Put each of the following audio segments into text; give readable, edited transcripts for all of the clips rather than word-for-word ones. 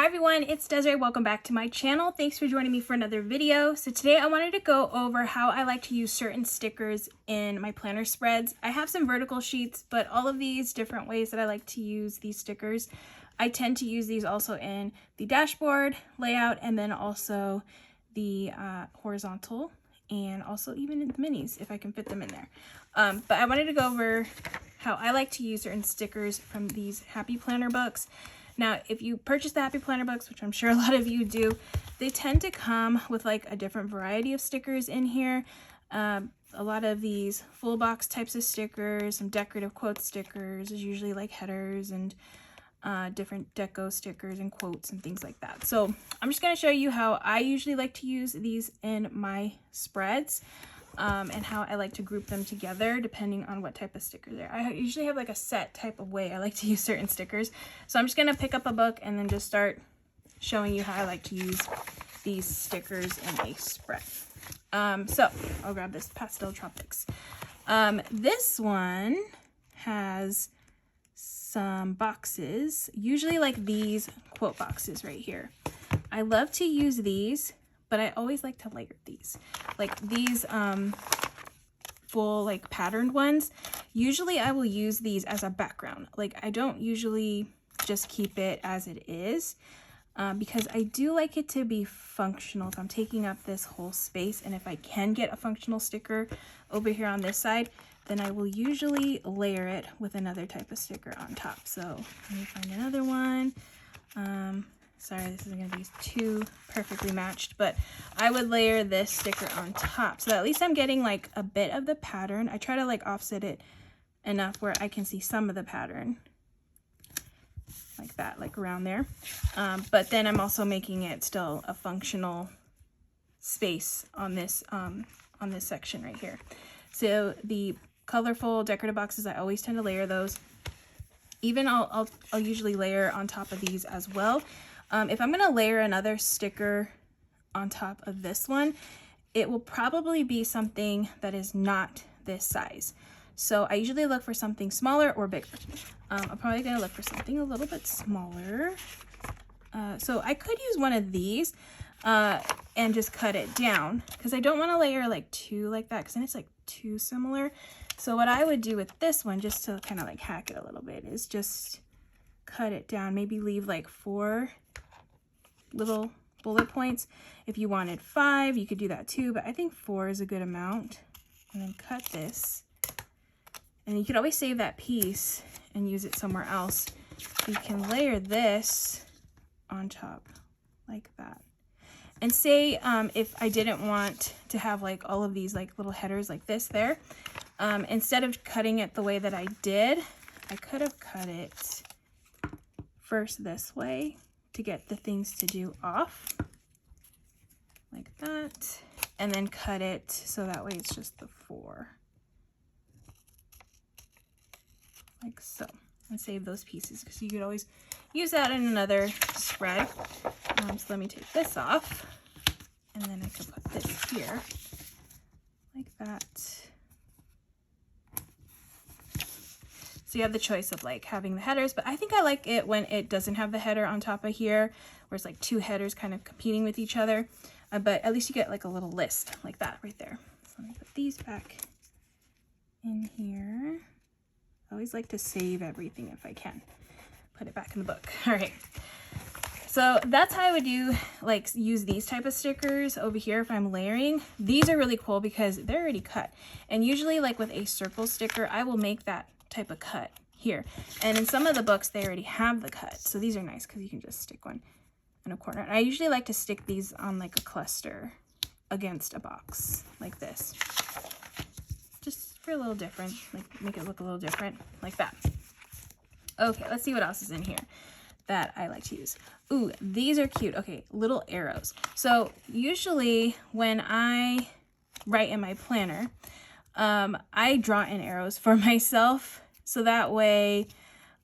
Hi everyone, it's Desiree. Welcome back to my channel. Thanks for joining me for another video. So today I wanted to go over how I like to use certain stickers in my planner spreads. I have some vertical sheets, but all of these different ways that I like to use these stickers, I tend to use these also in the dashboard layout and then also the horizontal and also even in the minis if I can fit them in there. But I wanted to go over how I like to use certain stickers from these Happy Planner books. Now, if you purchase the Happy Planner books, which I'm sure a lot of you do, they tend to come with like a different variety of stickers in here. A lot of these full box types of stickers, some decorative quote stickers, is usually like headers and different deco stickers and quotes and things like that. So I'm just going to show you how I usually like to use these in my spreads. And how I like to group them together depending on what type of sticker they're. I usually have like a set type of way I like to use certain stickers. So I'm just going to pick up a book and then just start showing you how I like to use these stickers in a spread. So I'll grab this Pastel Tropics. This one has some boxes, usually like these quote boxes right here. I love to use these, but I always like to layer these. Like these full like patterned ones, usually I will use these as a background. Like I don't usually just keep it as it is because I do like it to be functional if I'm taking up this whole space, and if I can get a functional sticker over here on this side, then I will usually layer it with another type of sticker on top. So let me find another one. Sorry, this isn't going to be too perfectly matched, but I would layer this sticker on top. So at least I'm getting like a bit of the pattern. I try to like offset it enough where I can see some of the pattern. Like that, like around there. But then I'm also making it still a functional space on this section right here. So the colorful decorative boxes, I always tend to layer those. Even I'll usually layer on top of these as well. If I'm going to layer another sticker on top of this one, it will probably be something that is not this size. So I usually look for something smaller or bigger. I'm probably going to look for something a little bit smaller. So I could use one of these and just cut it down because I don't want to layer like two like that because then it's like too similar. So what I would do with this one, just to kind of like hack it a little bit, is just cut it down, maybe leave like 4 little bullet points. If you wanted 5, you could do that too, but I think 4 is a good amount. And then cut this, and you could always save that piece and use it somewhere else. You can layer this on top like that. And say if I didn't want to have like all of these like little headers like this there, instead of cutting it the way that I did, I could have cut it first this way to get the things to do off like that, and then cut it so that way it's just the 4 like so, and save those pieces because you could always use that in another spread. So let me take this off, and then I can put this here like that. So you have the choice of like having the headers, but I think I like it when it doesn't have the header on top of here, where it's like 2 headers kind of competing with each other. But at least you get like a little list like that right there. So let me put these back in here. I always like to save everything if I can. Put it back in the book. All right. So that's how I would do, like, use these type of stickers over here if I'm layering. These are really cool because they're already cut. And usually like with a circle sticker, I will make that type of cut here, and in some of the books they already have the cut, so these are nice because you can just stick one in a corner. And I usually like to stick these on like a cluster against a box like this, just for a little different, like make it look a little different like that. Okay, let's see what else is in here that I like to use. Ooh, these are cute. Okay, little arrows. So usually when I write in my planner, I draw in arrows for myself, so that way,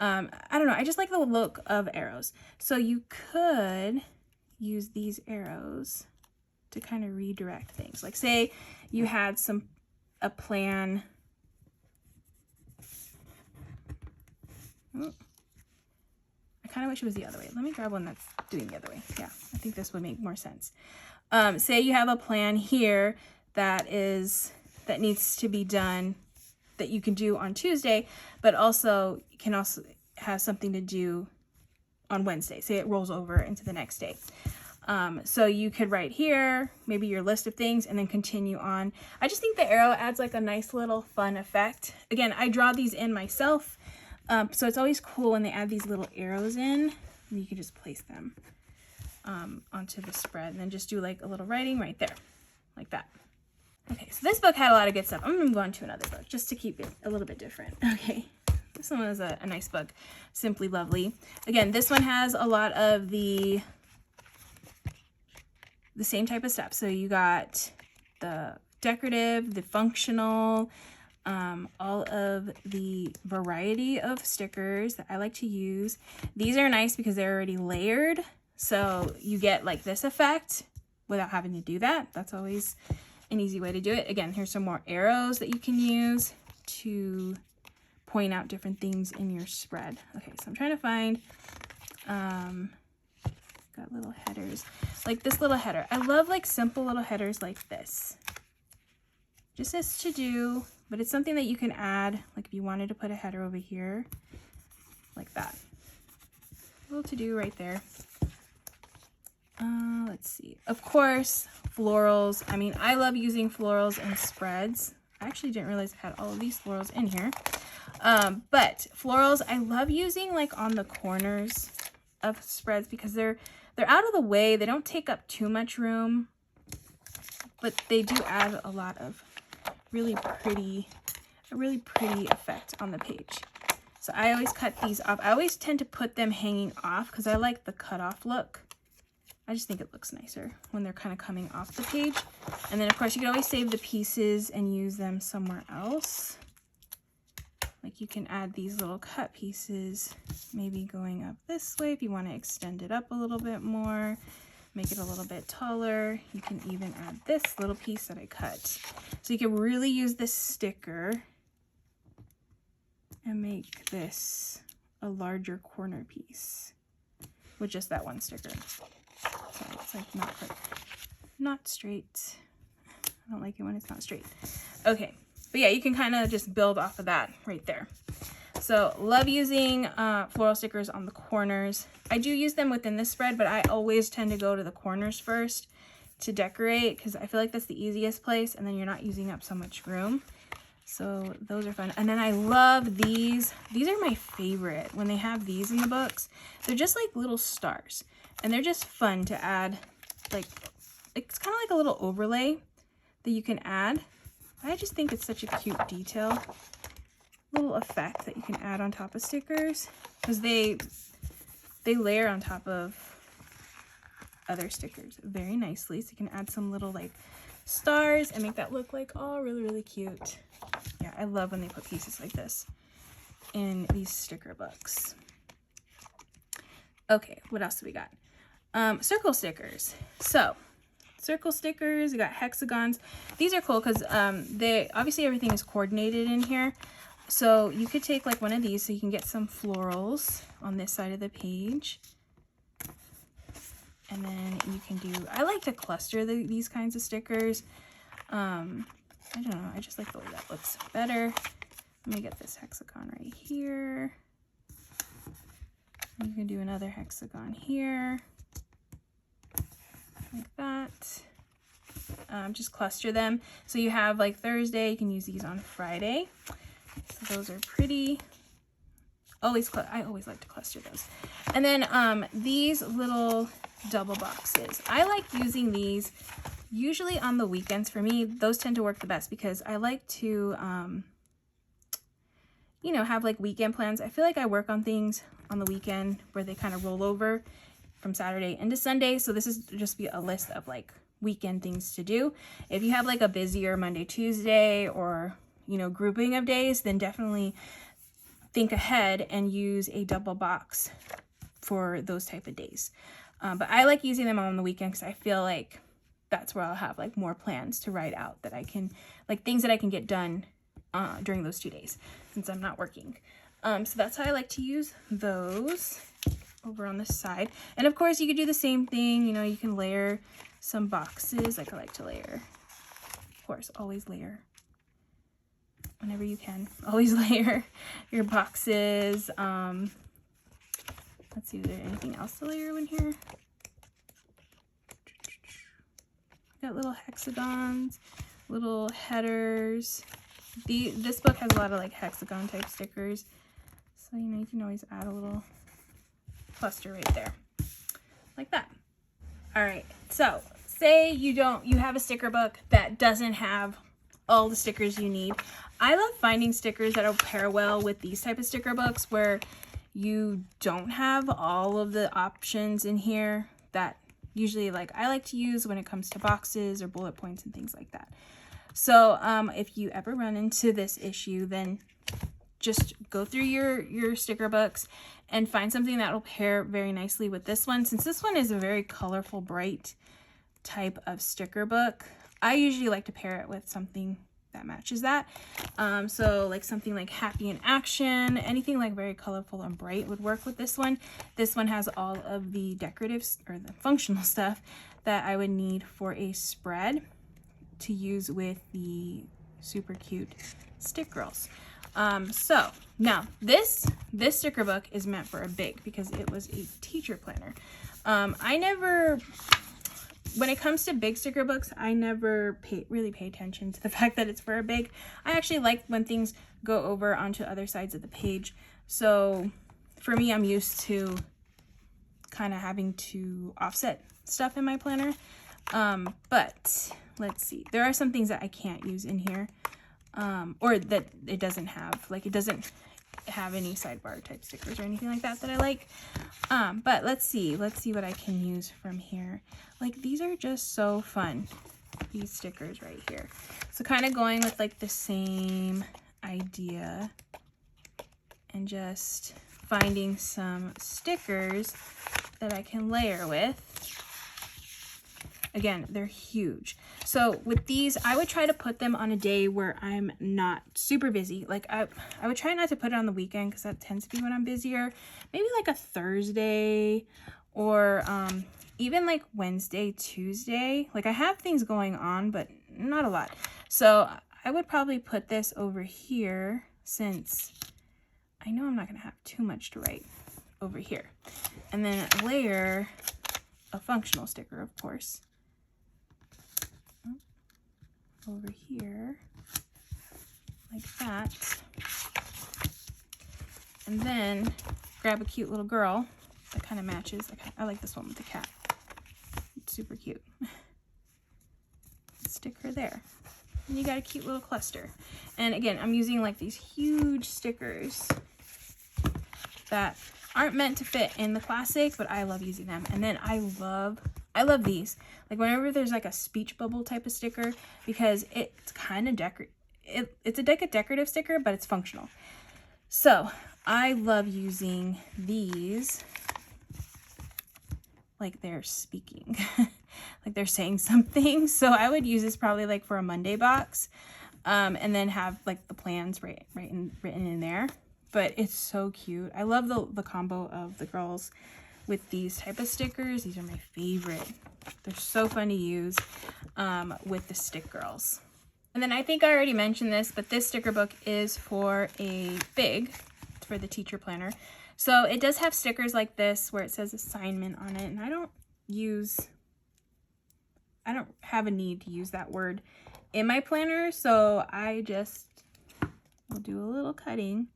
I don't know, I just like the look of arrows. So you could use these arrows to kind of redirect things. Like say you had a plan. kind of wish it was the other way. Let me grab one that's doing the other way. Yeah, I think this would make more sense. Say you have a plan here that needs to be done, that you can do on Tuesday, but also can also have something to do on Wednesday. Say it rolls over into the next day. So you could write here, maybe your list of things, and then continue on. I just think the arrow adds like a nice little fun effect. Again, I draw these in myself. So it's always cool when they add these little arrows in, and you can just place them onto the spread, and then just do like a little writing right there, like that. Okay, so this book had a lot of good stuff. I'm gonna move on to another book just to keep it a little bit different. Okay, this one was a nice book, Simply Lovely. Again, this one has a lot of the same type of stuff. So you got the decorative, the functional, all of the variety of stickers that I like to use. These are nice because they're already layered, so you get like this effect without having to do that. That's always an easy way to do it. Again, here's some more arrows that you can use to point out different things in your spread. Okay, so I'm trying to find, got little headers, like this little header. I love like simple little headers like this. Just as to do, but it's something that you can add, like if you wanted to put a header over here, like that. A little to do right there. Let's see. Of course, florals. I mean, I love using florals in spreads. I actually didn't realize I had all of these florals in here. But florals, I love using like on the corners of spreads because they're out of the way. They don't take up too much room, but they do add a lot of a really pretty effect on the page. So I always cut these off. I always tend to put them hanging off because I like the cut off look. I just think it looks nicer when they're kind of coming off the page. And then of course you can always save the pieces and use them somewhere else. Like you can add these little cut pieces, maybe going up this way if you want to extend it up a little bit more, make it a little bit taller. You can even add this little piece that I cut. So you can really use this sticker and make this a larger corner piece with just that one sticker. So it's like not straight. I don't like it when it's not straight. Okay, but yeah, you can kind of just build off of that right there. So love using floral stickers on the corners. I do use them within this spread, but I always tend to go to the corners first to decorate because I feel like that's the easiest place, and then you're not using up so much room. So those are fun. And then I love these. These are my favorite when they have these in the books. They're just like little stars, and they're just fun to add. Like, it's kind of like a little overlay that you can add. I just think it's such a cute detail, little effect that you can add on top of stickers because they layer on top of other stickers very nicely. So you can add some little like stars and make that look like all really cute. Yeah, I love when they put pieces like this in these sticker books. Okay, what else do we got? Circle stickers. So circle stickers, you got hexagons. These are cool because they obviously everything is coordinated in here. So you could take like one of these so you can get some florals on this side of the page. And then you can do, I like to cluster these kinds of stickers. I don't know, I just like the way that looks better. Let me get this hexagon right here. You can do another hexagon here, like that. Just cluster them. So you have like Thursday, you can use these on Friday. So those are pretty. I always like to cluster those. And then these little double boxes. I like using these usually on the weekends. For me, those tend to work the best because I like to, you know, have like weekend plans. I feel like I work on things on the weekend where they kind of roll over from Saturday into Sunday. So this is just be a list of like weekend things to do. If you have like a busier Monday, Tuesday, or, you know, grouping of days, then definitely think ahead and use a double box for those type of days. But I like using them on the weekend because I feel like that's where I'll have like more plans to write out that I can, like things that I can get done during those 2 days since I'm not working. So that's how I like to use those. over on this side. And of course you could do the same thing, you know, you can layer some boxes like I like to layer. Of course, always layer. Whenever you can, always layer your boxes. Let's see, is there anything else to layer in here? Got little hexagons, little headers. This book has a lot of like hexagon type stickers. So, you know, you can always add a little cluster right there, like that. All right, so say you have a sticker book that doesn't have all the stickers you need. I love finding stickers that'll pair well with these type of sticker books where you don't have all of the options in here that usually like I like to use when it comes to boxes or bullet points and things like that. So if you ever run into this issue, then just go through your sticker books and find something that will pair very nicely with this one. Since this one is a very colorful, bright type of sticker book, I usually like to pair it with something that matches that. So like something like Happy in Action, anything like very colorful and bright would work with this one. This one has all of the decorative or the functional stuff that I would need for a spread to use with the super cute stick girls. So now this sticker book is meant for a big because it was a teacher planner. When it comes to big sticker books, I never really pay attention to the fact that it's for a big. I actually like when things go over onto other sides of the page. So for me, I'm used to kind of having to offset stuff in my planner. But let's see. There are some things that I can't use in here, or that it doesn't have. Like it doesn't have any sidebar type stickers or anything like that I like. But let's see what I can use from here. Like these are just so fun, these stickers right here. So kind of going with like the same idea and just finding some stickers that I can layer with. Again, they're huge. So with these, I would try to put them on a day where I'm not super busy. Like I would try not to put it on the weekend because that tends to be when I'm busier. Maybe like a Thursday or even like Wednesday, Tuesday. Like I have things going on, but not a lot. So I would probably put this over here since I know I'm not gonna have too much to write over here. And then layer a functional sticker, of course, over here like that. And then grab a cute little girl that kind of matches. I like this one with the cat. It's super cute. Stick her there. And you got a cute little cluster. And again, I'm using like these huge stickers that aren't meant to fit in the classic, but I love using them. And then I love these. Like whenever there's like a speech bubble type of sticker, because it's kind of it's a decorative sticker, but it's functional. So I love using these like they're speaking, like they're saying something. So I would use this probably like for a Monday box, and then have like the plans written in there. But it's so cute. I love the combo of the girls with these type of stickers. These are my favorite. They're so fun to use with the stick girls. And then I think I already mentioned this, but this sticker book is for a big, for the teacher planner. So it does have stickers like this where it says assignment on it. And I don't have a need to use that word in my planner. So I just will do a little cutting,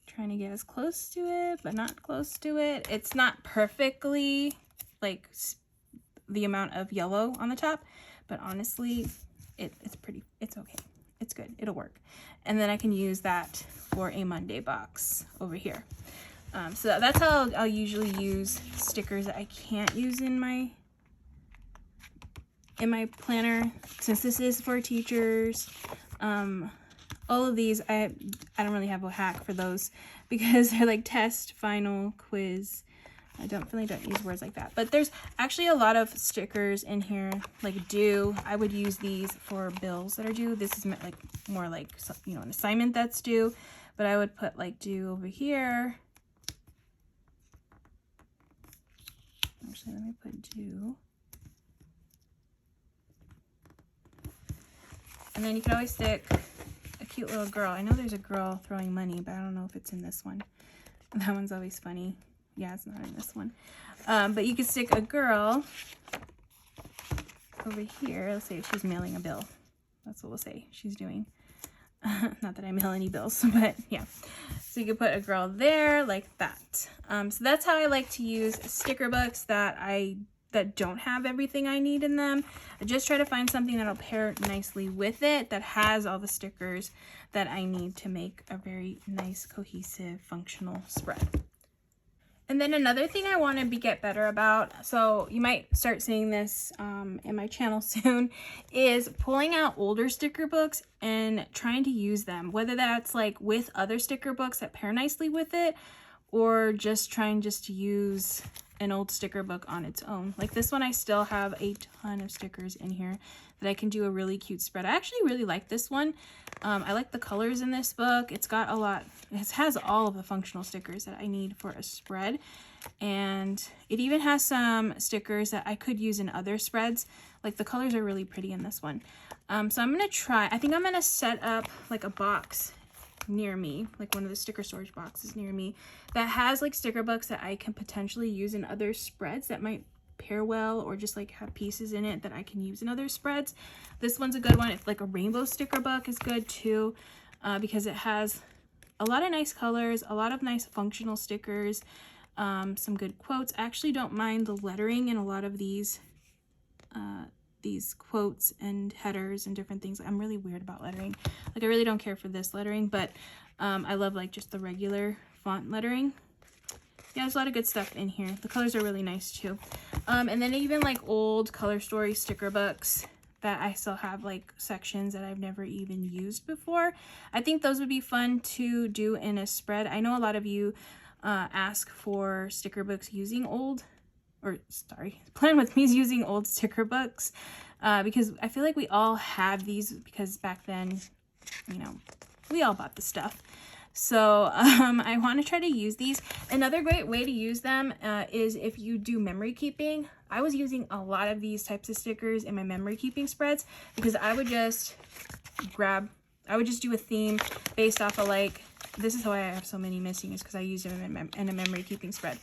trying to get as close to it, but not close to it. It's not perfectly like the amount of yellow on the top, but honestly, it's pretty, it's okay. It's good, it'll work. And then I can use that for a Monday box over here. So that's how I'll usually use stickers that I can't use in my planner, since this is for teachers. All of these, I don't really have a hack for those because they're like test, final, quiz. I don't use words like that. But there's actually a lot of stickers in here, like due. I would use these for bills that are due. This is meant like more like, you know, an assignment that's due. But I would put like due over here Actually, let me put do. And then you can always stick a cute little girl. I know there's a girl throwing money, but I don't know if it's in this one. That one's always funny. Yeah, it's not in this one. But you could stick a girl over here. Let's say she's mailing a bill. That's what we'll say she's doing. Not that I mail any bills, but yeah. So you could put a girl there like that. So that's how I like to use sticker books that don't have everything I need in them. I just try to find something that'll pair nicely with it, that has all the stickers that I need to make a very nice, cohesive, functional spread. And then another thing I want to get better about, so you might start seeing this in my channel soon, is pulling out older sticker books and trying to use them, whether that's like with other sticker books that pair nicely with it, or just trying to use an old sticker book on its own. Like this one, I still have a ton of stickers in here that I can do a really cute spread. I actually really like this one. I like the colors in this book. It's got a lot, it has all of the functional stickers that I need for a spread. And it even has some stickers that I could use in other spreads. Like the colors are really pretty in this one. So I'm gonna try, I think I'm gonna set up like a box near me, like one of the sticker storage boxes near me, that has like sticker books that I can potentially use in other spreads that might pair well, or just like have pieces in it that I can use in other spreads. This one's a good one. It's like a rainbow sticker book is good too, because it has a lot of nice colors, a lot of nice functional stickers, some good quotes. I actually don't mind the lettering in a lot of these quotes and headers and different things. I'm really weird about lettering. Like I really don't care for this lettering, but I love like just the regular font lettering. Yeah, there's a lot of good stuff in here. The colors are really nice too. And then even like old color story sticker books that I still have like sections that I've never even used before. I think those would be fun to do in a spread. I know a lot of you ask for sticker books using plan with me using old sticker books, because I feel like we all have these, because back then, you know, we all bought the stuff. So I want to try to use these. Another great way to use them is if you do memory keeping. I was using a lot of these types of stickers in my memory keeping spreads, because I would just do a theme based off of like, this is why I have so many missing, is because I used them in a memory keeping spread.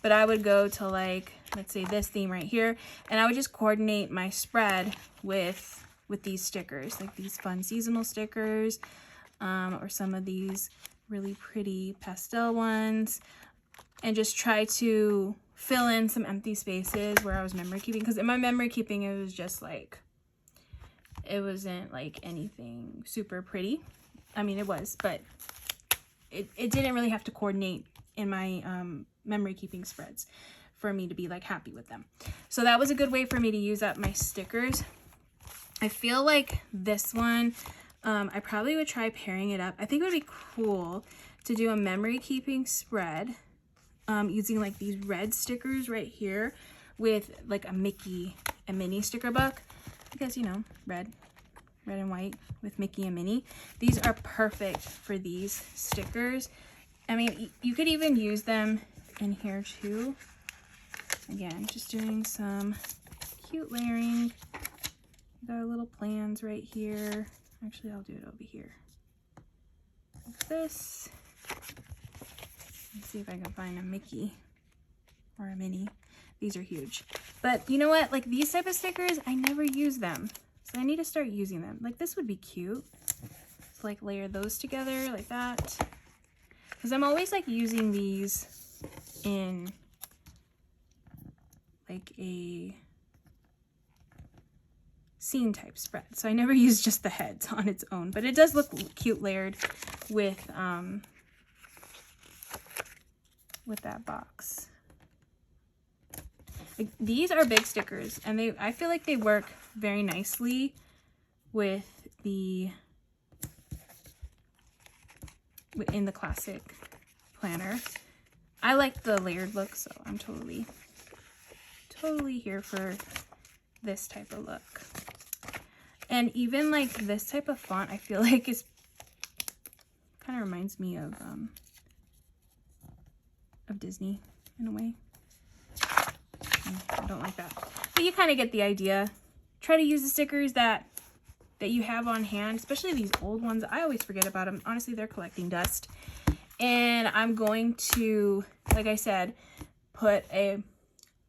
But I would go to like, let's say this theme right here, and I would just coordinate my spread with these stickers, like these fun seasonal stickers, or some of these really pretty pastel ones, and just try to fill in some empty spaces where I was memory keeping. Because in my memory keeping, it was just like, it wasn't like anything super pretty. I mean, it was, but it didn't really have to coordinate in my memory keeping spreads for me to be like happy with them. So that was a good way for me to use up my stickers. I feel like this one, I probably would try pairing it up. I think it would be cool to do a memory keeping spread using like these red stickers right here with like a Mickey and Minnie sticker book, because you know, red and white with Mickey and Minnie. These are perfect for these stickers. I mean, you could even use them in here too. Again, just doing some cute layering. Got our little plans right here. Actually, I'll do it over here. Like this. Let's see if I can find a Mickey or a Minnie. These are huge. But you know what? Like these type of stickers, I never use them. So I need to start using them. Like this would be cute. So like layer those together like that. Because I'm always like using these in like a scene type spread. So I never use just the heads on its own, but it does look cute layered with that box. Like, these are big stickers, and I feel like they work very nicely with in the classic planner. I like the layered look, so I'm totally here for this type of look. And even like this type of font, I feel like is kind of reminds me of Disney in a way. like that. But you kind of get the idea. Try to use the stickers that you have on hand, especially these old ones. I always forget about them. Honestly, they're collecting dust. And I'm going to, like I said, put a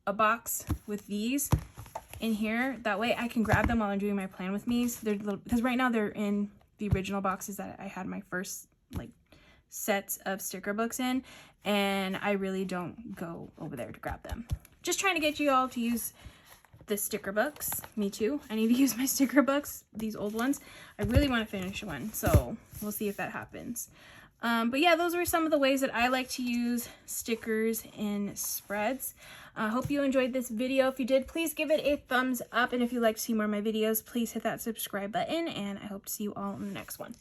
box with these in here. That way I can grab them while I'm doing my plan with me's. They're little, because right now they're in the original boxes that I had my first like sets of sticker books in, and I really don't go over there to grab them. Just trying to get you all to use the sticker books. Me too. I need to use my sticker books, these old ones. I really want to finish one, so we'll see if that happens. But yeah, those were some of the ways that I like to use stickers in spreads. I hope you enjoyed this video. If you did, please give it a thumbs up. And if you'd like to see more of my videos, please hit that subscribe button. And I hope to see you all in the next one.